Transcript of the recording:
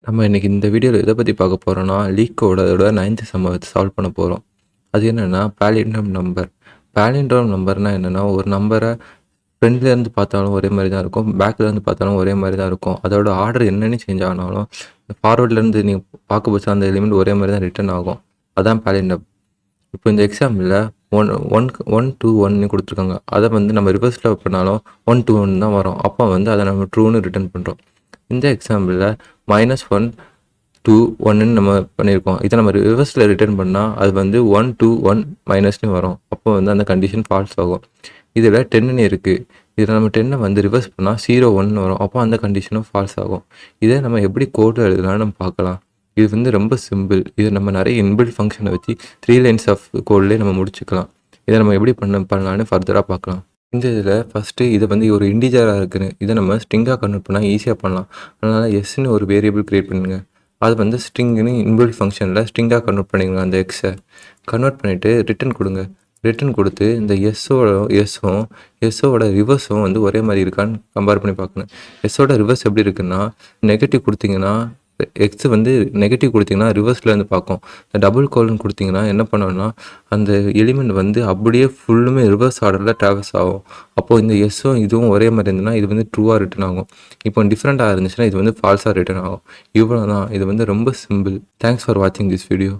நம்ம இன்னைக்கு இந்த வீடியோவில் எதை பற்றி பார்க்க போகிறோம்னா லீக் கோடோட 9th சம்பவத்தை சால்வ் பண்ண போகிறோம். அது என்னென்னா பாலிண்ட்ரோம் நம்பர். பாலிண்ட்ரோம் நம்பர்னால் என்னென்னா ஒரு நம்பரை ஃப்ரண்ட்லேருந்து பார்த்தாலும் ஒரே மாதிரி தான் இருக்கும், பேக்லேருந்து பார்த்தாலும் ஒரே மாதிரி தான் இருக்கும். அதோட ஆர்டர் என்னென்னு சேஞ்ச் ஆனாலும் ஃபார்வர்ட்லேருந்து நீங்கள் பார்க்க போச்சு அந்த எலிமெண்ட் ஒரே மாதிரி தான் ரிட்டர்ன் ஆகும். அதான் பாலிண்ட்ரோம். இப்போ இந்த எக்ஸாம்பிளில் ஒன் ஒன் 1 2 1 கொடுத்துருக்காங்க. அதை நம்ம ரிவர்ஸில் பண்ணாலும் 1 2 1 தான் வரும். அப்போ அதை நம்ம ட்ரூன்னு ரிட்டர்ன் பண்ணுறோம். இந்த எக்ஸாம்பிளில் -1 2 1ன்னு நம்ம பண்ணியிருக்கோம். இதை நம்ம ரிவர்ஸில் ரிட்டர்ன் பண்ணால் அது 1 2 1 மைனஸ்னு வரும். அப்போ அந்த கண்டிஷன் ஃபால்ஸ் ஆகும். இதில் 10ன்னு இருக்குது. இதில் நம்ம 10 ரிவர்ஸ் பண்ணால் 0 1ன்னு வரும். அப்போ அந்த கண்டிஷனும் ஃபால்ஸ் ஆகும். இதை நம்ம எப்படி கோடு எழுதலாம்னு நம்ம பார்க்கலாம். இது ரொம்ப சிம்பிள். இது நம்ம நிறைய இன்பில்ட் ஃபங்க்ஷனை வச்சு 3 லைன்ஸ் ஆஃப் கோட்லேயே நம்ம முடிச்சுக்கலாம். இதை நம்ம எப்படி பண்ணலான்னு ஃபர்தராக பார்க்கலாம். இந்த இதில் ஃபஸ்ட்டு இது ஒரு இன்டிஜராக இருக்குன்னு இதை நம்ம ஸ்ட்ரிங்காக கன்வெர்ட் பண்ணால் ஈஸியாக பண்ணலாம். அதனால் எஸ்ன்னு ஒரு வேரியபிள் க்ரியேட் பண்ணுங்க. அது ஸ்ட்ரிங்குன்னு இன்பில்ட் ஃபங்க்ஷனில் ஸ்ட்ரிங்காக கன்வெர்ட் பண்ணிங்க. அந்த எக்ஸை கன்வெர்ட் பண்ணிவிட்டு ரிட்டன் கொடுங்க. ரிட்டன் கொடுத்து இந்த எஸ்ஸோட ரிவர்ஸும் ஒரே மாதிரி இருக்கான்னு கம்பேர் பண்ணி பார்க்கணும். எஸ்ஸோட ரிவர்ஸ் எப்படி இருக்குன்னா, நெகட்டிவ் கொடுத்தீங்கன்னா எக்ஸ் நெகட்டிவ் கொடுத்தீங்கன்னா ரிவர்ஸில் பார்க்கும். இந்த டபுள் கோலன் கொடுத்தீங்கன்னா என்ன பண்ணணும்னா அந்த எலிமெண்ட் அப்படியே ஃபுல்லுமே ரிவர்ஸ் ஆர்டரில் ட்ராவல்ஸ் ஆகும். அப்போது இந்த எஸ்ஸும் இதுவும் ஒரே மாதிரி இருந்ததுன்னா இது ட்ரூவாக ரிட்டர்ன் ஆகும். இப்போ டிஃப்ரெண்ட்டாக இருந்துச்சுன்னா இது ஃபால்ஸாக ரிட்டர்ன் ஆகும். இவ்வளோ தான். இது ரொம்ப சிம்பிள். தேங்க்ஸ் ஃபார் வாட்சிங் திஸ் வீடியோ.